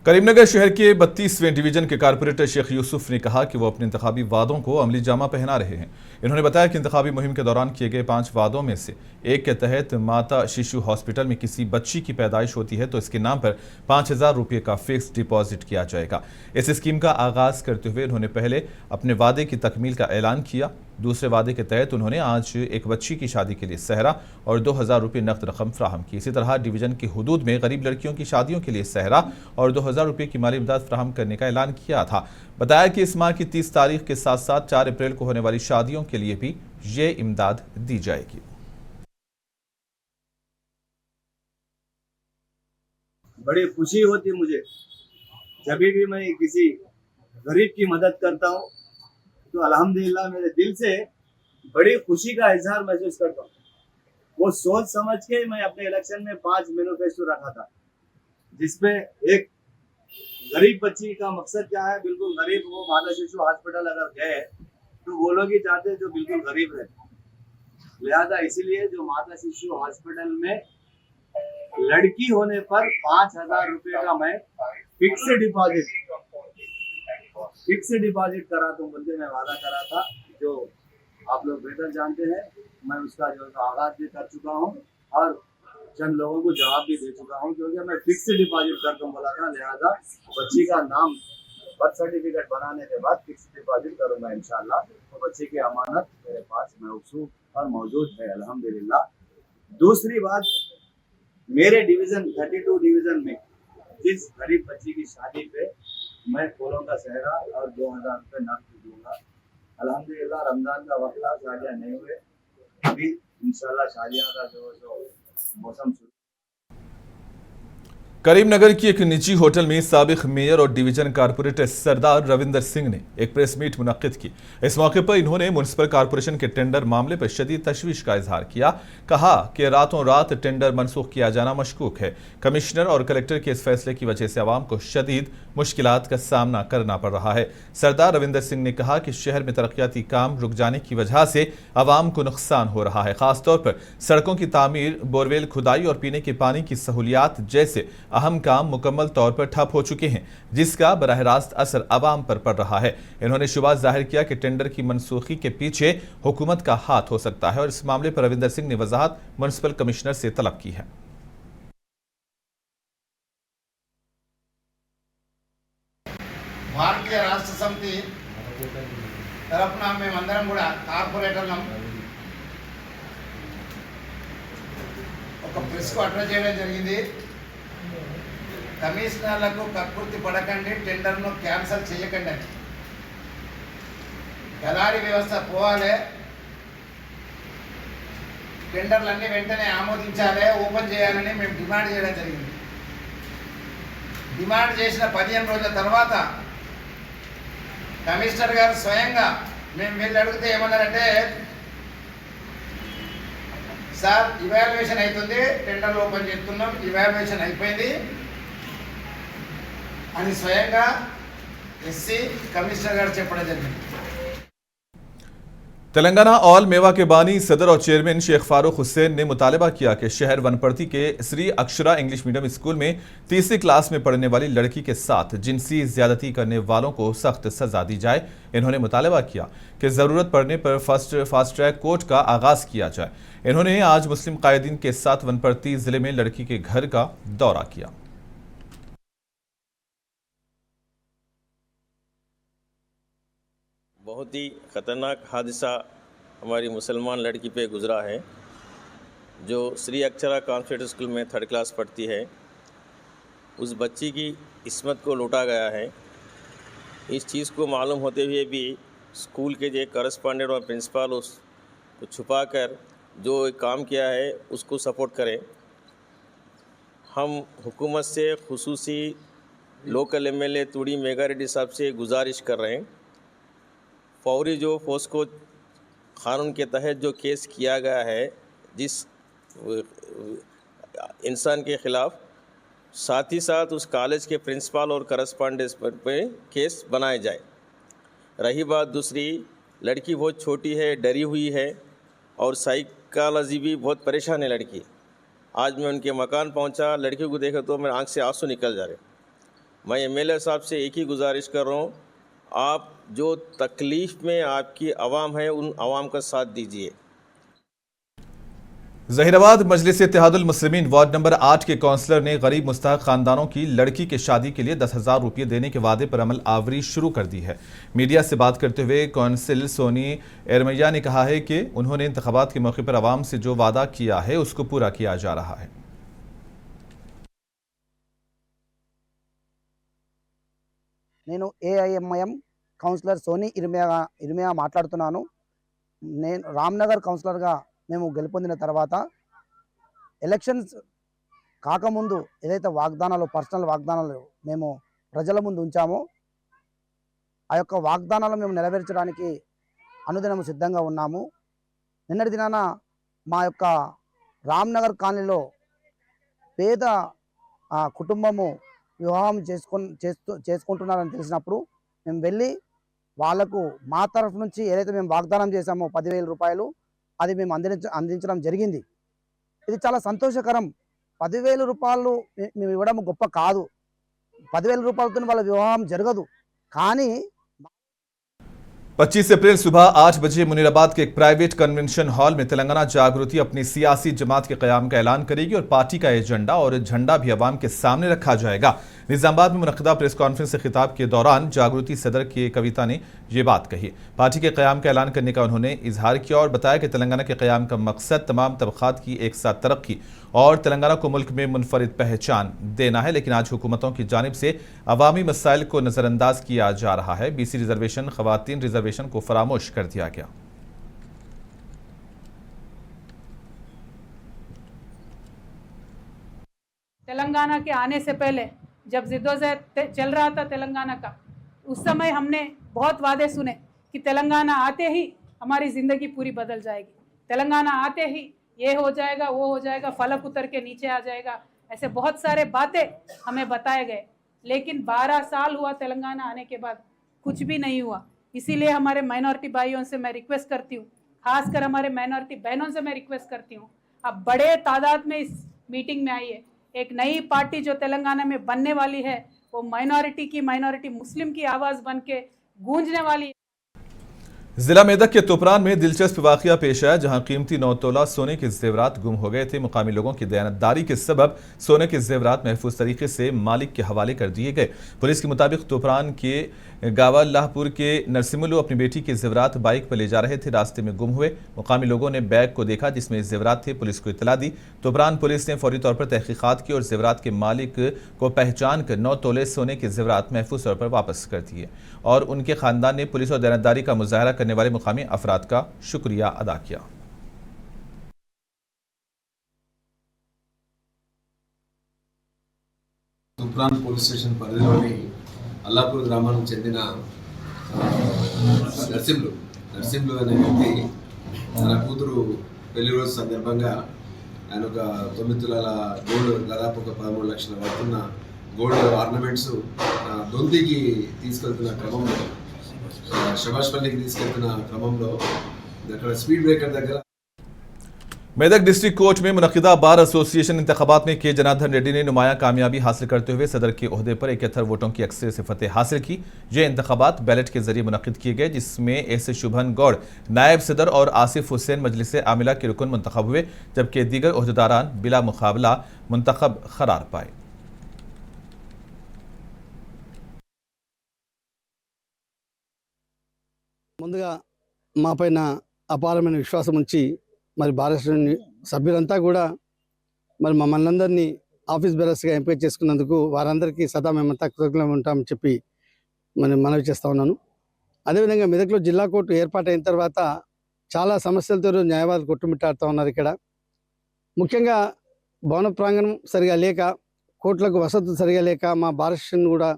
करीमनगर शहर के 32वें डिवीजन के कारपोरेटर शेख यूसुफ ने कहा कि वो अपने इंतखाबी वादों को अमली जामा पहना रहे हैं। इन्होंने बताया कि इंतखाबी मुहिम के दौरान किए गए 5 वादों में से एक के तहत माता शिशु हॉस्पिटल में किसी बच्ची की पैदाइश होती है तो इसके नाम पर 5,000 रुपये का फिक्स डिपॉजिट किया जाएगा। इस स्कीम का आगाज करते हुए उन्होंने पहले अपने वादे की तकमील का ऐलान किया। दूसरे वादे के तहत उन्होंने आज एक बच्ची की शादी के लिए सहरा और 2,000 रुपये नकद रकम फ्राहम की। इसी तरह डिवीजन की हुदूद में गरीब लड़कियों की शादियों के लिए सहरा और 2,000 रुपये की माली इमदाद फ्राहम करने का ऐलान किया था। बताया कि इस माह की 30 तारीख के साथ साथ 4 अप्रैल को होने वाली शादियों के लिए भी ये इमदाद दी जाएगी। बड़ी खुशी होती मुझे जब भी मैं किसी गरीब की मदद करता हूँ तो अल्हम्दुलिल्लाह मेरे दिल से बड़ी खुशी का इजहार महसूस करता हूँ। वो सोच समझ के मैं अपने इलेक्शन में 5 मैनिफेस्टो रखा था, जिसमें एक गरीब बच्ची का मकसद क्या है, बिल्कुल गरीब वो माता शिशु हॉस्पिटल अगर गए तो वो लोग ही चाहते हैं जो बिल्कुल गरीब रहते। लिहाजा इसीलिए जो माता शिशु हॉस्पिटल में लड़की होने पर 5,000 रुपये का मैं फिक्स डिपॉजिट करा दूं बोल के मैं वादा करा था, जो आप लोग बेहतर जानते हैं। मैं उसका जो आगाज भी कर चुका हूं और चंद लोगों को जवाब भी दे चुका हूं, क्योंकि मैं फिक्स डिपॉजिट कर दूं बोला था। लिहाजा बच्ची का नाम बर्थ सर्टिफिकेट बनाने के बाद फिक्स डिपॉजिट करूंगा इंशाल्लाह। तो बच्ची की अमानत मेरे पास मौजूद और मौजूद है अल्हम्दुलिल्लाह। दूसरी बात, मेरे डिवीजन 32 डिवीजन में जिस गरीब बच्ची की शादी पे मैं फूलों का सहरा और 2,000 रुपये नकद दूंगा। अल्हम्दुलिल्लाह रमजान का वक्त था, शादियाँ नहीं हुए, अभी इंशाल्लाह शादियाँ का जो मौसम शुरू। करीमनगर की एक निजी होटल में साबिक मेयर और डिवीजन कारपोरेटर सरदार रविंदर सिंह ने एक प्रेस मीट मुनक्किद की। इस मौके पर इन्होंने म्युनिसिपल कारपोरेशन के टेंडर मामले पर शदीद तशवीश का इजहार किया। कहा कि रातों रात टेंडर मनसूख किया जाना मशकूक है। कमिश्नर और कलेक्टर के इस फैसले की वजह से आवाम को शदीद मुश्किलात का सामना करना पड़ रहा है। सरदार रविंदर सिंह ने कहा कि शहर में तरक्याती काम रुक जाने की वजह से आवाम को नुकसान हो रहा है। खासतौर पर सड़कों की तामीर, बोरवेल खुदाई और पीने के पानी की सहूलियात जैसे अहम काम मुकम्मल तौर पर ठप हो चुके हैं, जिसका बराह रास्त असर आवाम पर पड़ रहा है। इन्होंने शुबा जाहिर किया कि टेंडर की मनसूखी के पीछे हुकूमत का हाथ हो सकता है और इस मामले पर रविंदर सिंह ने वजाहत म्युनिसिपल कमिश्नर से तलब की है। భారతీయ రాష్ట్ర సమితి తరఫున మేమందరం కూడా కార్పొరేటర్లం ఒక ప్రెస్కు అడ్రస్ చేయడం జరిగింది. కమిషనర్లకు కక్కుర్తి పడకండి, టెండర్ను క్యాన్సిల్ చేయకండి అని. దళారీ వ్యవస్థ పోవాలి, టెండర్లన్నీ వెంటనే ఆమోదించాలి, ఓపెన్ చేయాలని మేము డిమాండ్ చేయడం జరిగింది. డిమాండ్ చేసిన 15 రోజుల తర్వాత కమిషనర్ గారు స్వయంగా మేము వెళ్ళి అడిగితే ఏమన్నారంటే, సార్ ఇవాల్యుయేషన్ అవుతుంది, టెండర్లు ఓపెన్ చేస్తున్నాం, ఇవాల్యుయేషన్ అయిపోయింది అని స్వయంగా ఎస్సీ కమిషనర్ గారు చెప్పడం జరిగింది. तेलंगाना ऑल मेवा के बानी सदर और चेयरमैन शेख फारूक हुसैन ने मुतालबा किया कि शहर वनपर्ती के Shri Akshara English medium school में 3री क्लास में पढ़ने वाली लड़की के साथ जिनसी ज्यादती करने वालों को सख्त सजा दी जाए। इन्होंने मुतालबा किया कि ज़रूरत पड़ने पर फास्ट ट्रैक कोर्ट का आगाज किया जाए। इन्होंने आज मुस्लिम कायदीन के साथ वनपर्ती जिले में लड़की के घर का दौरा किया। बहुत ही ख़तरनाक हादसा हमारी मुसलमान लड़की पे गुज़रा है, जो श्री अक्षरा कॉन्वेंट स्कूल में 3rd क्लास पढ़ती है। उस बच्ची की इस्मत को लूटा गया है। इस चीज़ को मालूम होते हुए भी स्कूल के जो करस्पॉन्डेंट और प्रिंसिपल उसको छुपाकर जो काम किया है उसको सपोर्ट करें। हम हुकूमत से खुसूसी लोकल एमएलए तुड़ी मेगा रेड्डी साहब से गुजारिश कर रहे हैं, फौरी जो फोस्को क़ानून के तहत जो केस किया गया है जिस इंसान के ख़िलाफ़, साथ ही साथ उस कॉलेज के प्रिंसिपल और करस्पॉन्डेंट पे केस बनाए जाए। रही बात दूसरी, लड़की बहुत छोटी है, डरी हुई है और साइकोलॉजी भी बहुत परेशान है लड़की। आज मैं उनके मकान पहुंचा, लड़की को देखा तो मेरे आँख से आंसू निकल जा रहे। मैं एमएलए साहब से एक ही गुजारिश कर रहा हूँ, आप जो तकलीफ़ में आपकी आवाम है उन आवाम का साथ दीजिए। जहीराबाद मजलिस इत्तेहादुल मुस्लिमीन वार्ड नंबर 8 के काउंसलर ने गरीब मुस्तहक खानदानों की लड़की की शादी के लिए 10,000 रुपये देने के वादे पर अमल आवरी शुरू कर दी है। मीडिया से बात करते हुए काउंसिल सोनी एरमैया ने कहा है कि उन्होंने इंतखाबात के मौके पर आवाम से जो वादा किया है उसको पूरा किया जा रहा है। నేను ఏఐఎంఐఎం కౌన్సిలర్ సోనీ ఇర్మియా మాట్లాడుతున్నాను. నేను రామ్నగర్ కౌన్సిలర్గా మేము గెలుపొందిన తర్వాత ఎలక్షన్స్ కాకముందు ఏదైతే వాగ్దానాలు పర్సనల్ వాగ్దానాలు మేము ప్రజల ముందు ఉంచామో ఆ యొక్క వాగ్దానాలను మేము నెరవేర్చడానికి అనుదినము సిద్ధంగా ఉన్నాము. నిన్నటి దినాన మా యొక్క రామ్నగర్ కాలనీలో పేద కుటుంబము వివాహం చేసుకుంటున్నారని తెలిసినప్పుడు మేము వెళ్ళి వాళ్లకు మా తరఫు నుంచి ఏదైతే మేము వాగ్దానం చేశామో 10,000 రూపాయలు అది మేము అందించడం జరిగింది. ఇది చాలా సంతోషకరం. 10,000 రూపాయలు మేము ఇవ్వడం గొప్ప కాదు. 10,000 రూపాయలతో వాళ్ళ వివాహం జరగదు. కానీ 25 अप्रैल सुबह 8 बजे मुनीराबाद के एक प्राइवेट कन्वेंशन हॉल में तेलंगाना जागृति अपनी सियासी जमात के क़याम का ऐलान करेगी और पार्टी का एजेंडा और झंडा भी अवाम के सामने रखा जाएगा। निजामाबाद में मुनक़दा प्रेस कॉन्फ्रेंस से खिताब के दौरान जागृति सदर के कविता ने ये बात कही। पार्टी के क़याम का ऐलान करने का उन्होंने इजहार किया और बताया कि तेलंगाना के क़याम का मकसद तमाम तबक़ात की एक साथ तरक्की और तेलंगाना को मुल्क में मुनफरिद पहचान देना है। लेकिन आज हुकूमतों की जानिब से अवामी मसाइल को नज़रअंदाज किया जा रहा है। BC रिजर्वेशन, ख़वातीन रिजर्वेशन को फरामोश कर दिया गया। तेलंगाना के आने से पहले जब जिद्दोजहद चल रहा था तेलंगाना का, उस समय हमने बहुत वादे सुने कि तेलंगाना आते ही हमारी ज़िंदगी पूरी बदल जाएगी, तेलंगाना आते ही ये हो जाएगा, वो हो जाएगा, फलक उतर के नीचे आ जाएगा, ऐसे बहुत सारे बातें हमें बताए गए। लेकिन 12 साल हुआ तेलंगाना आने के बाद, कुछ भी नहीं हुआ। इसीलिए हमारे माइनॉरिटी भाइयों से मैं रिक्वेस्ट करती हूँ, खासकर हमारे माइनॉरिटी बहनों से मैं रिक्वेस्ट करती हूँ, आप बड़े तादाद में इस मीटिंग में आइए। एक नई पार्टी जो तेलंगाना में बनने वाली है वो माइनॉरिटी मुस्लिम की आवाज़ बन के गूंजने वाली है। जिला मेदक के तुपरान में दिलचस्प वाकया पेश आया, जहां कीमती 9 तोला सोने के जेवरात गुम हो गए थे। मुकामी लोगों की दयानतदारी के सबब सोने के जेवरात महफूज तरीके से मालिक के हवाले कर दिए गए। पुलिस के मुताबिक तुपरान के गावाल्लाहपुर के नरसिमुल्लू अपनी बेटी के जेवरात बाइक पर ले जा रहे थे, रास्ते में गुम हुए। मुकामी लोगों ने बैग को देखा जिसमें जेवरात थे, पुलिस को इतला दी। तुपरान पुलिस ने फौरी तौर पर तहकीकात की और जेवरात के मालिक को पहचान कर 9 तोले सोने के जेवरात महफूज तौर पर वापस कर दिए और उनके खानदान ने पुलिस और दयानतदारी का मुजाहरा करने वाले मुकामी अफराद का शुक्रिया अदा किया। तुपरान పోలీస్ స్టేషన్ పరిధిలోని అల్లాపూర్ గ్రామానికి చెందిన నర్సింలు అనే వ్యక్తి తన కూతురు పెళ్లి రోజు సందర్భంగా ఆయన ఒక 9 తులాల గోల్డ్, దాదాపు ఒక 13 లక్షల వస్తున్న గోల్డ్ ఆర్నమెంట్స్ దొంతికి తీసుకెళ్తున్న క్రమంలో, శబాష్పల్లికి తీసుకెళ్తున్న క్రమంలో అక్కడ స్పీడ్ బ్రేకర్ దగ్గర मेदक डिस्ट्रिक्ट कोर्ट में मुनक़िदा बार एसोसिएशन इंतखाबात में के जनार्दन रेड्डी ने नुमाया कामयाबी हासिल करते हुए सदर के ओहदे पर 71 वोटों की अक्सरियत से फतेह हासिल की। ये इंतखाबात बैलेट के जरिए मुनक़िद किए गए, जिसमें एस शुभन गौड़ नायब सदर और आसिफ हुसैन मजलिस आमिला के रुकन मुंतखब हुए, जबकि दीगर ओहदेदारान बिला मुकाबला मुंतखब करार पाए। ముందుగా మా పైన అపారమైన విశ్వాసం ఉంచి మరి భారతదేశ సభ్యులంతా కూడా మరి మమ్మల్ని అందరినీ ఆఫీస్ బేరర్స్గా ఎంపిక చేసుకున్నందుకు వారందరికీ సదా మేమంతా కృతజ్ఞులు ఉంటామని చెప్పి మనవి చేస్తూ ఉన్నాను. అదేవిధంగా మెదక్లో జిల్లా కోర్టు ఏర్పాటైన తర్వాత చాలా సమస్యలతో న్యాయవాదులు కొట్టుమిట్టాడుతూ ఉన్నారు. ఇక్కడ ముఖ్యంగా భవన ప్రాంగణం సరిగా లేక, కోర్టులకు వసతులు సరిగా లేక మా భారతదేశం కూడా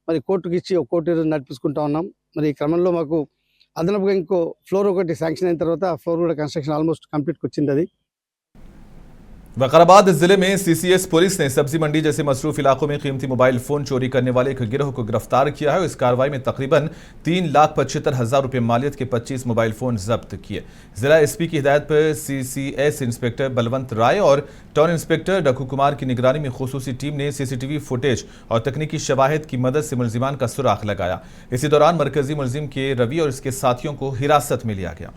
మరి కోర్టుకి ఇచ్చి ఒక కోర్టు నడిపించుకుంటూ ఉన్నాం. మరి ఈ క్రమంలో మాకు అదనపుగా ఇంకో ఫ్లోర్ ఒకటి శాంక్షన్ అయిన తర్వాత ఆ ఫ్లోర్ కూడా కన్స్ట్రక్షన్ ఆల్మోస్ట్ కంప్లీట్కి వచ్చింది. అది वकाराबाद जिले में सीसीएस पुलिस ने सब्जी मंडी जैसे मसरूफ इलाकों में कीमती मोबाइल फोन चोरी करने वाले एक गिरोह को गिरफ्तार किया है। इस कार्रवाई में तकरीबन 3,75,000 रुपए मालियत के 25 मोबाइल फोन जब्त किए। जिला एसपी की हिदायत पर सीसीएस इंस्पेक्टर बलवंत राय और टाउन इंस्पेक्टर रघु कुमार की निगरानी में खुसूसी टीम ने सीसीटीवी फुटेज और तकनीकी शवाहिद की मदद से मुलजिमान का सुराग लगाया। इसी दौरान मरकजी मुलजिम के रवि और इसके साथियों को हिरासत में लिया गया।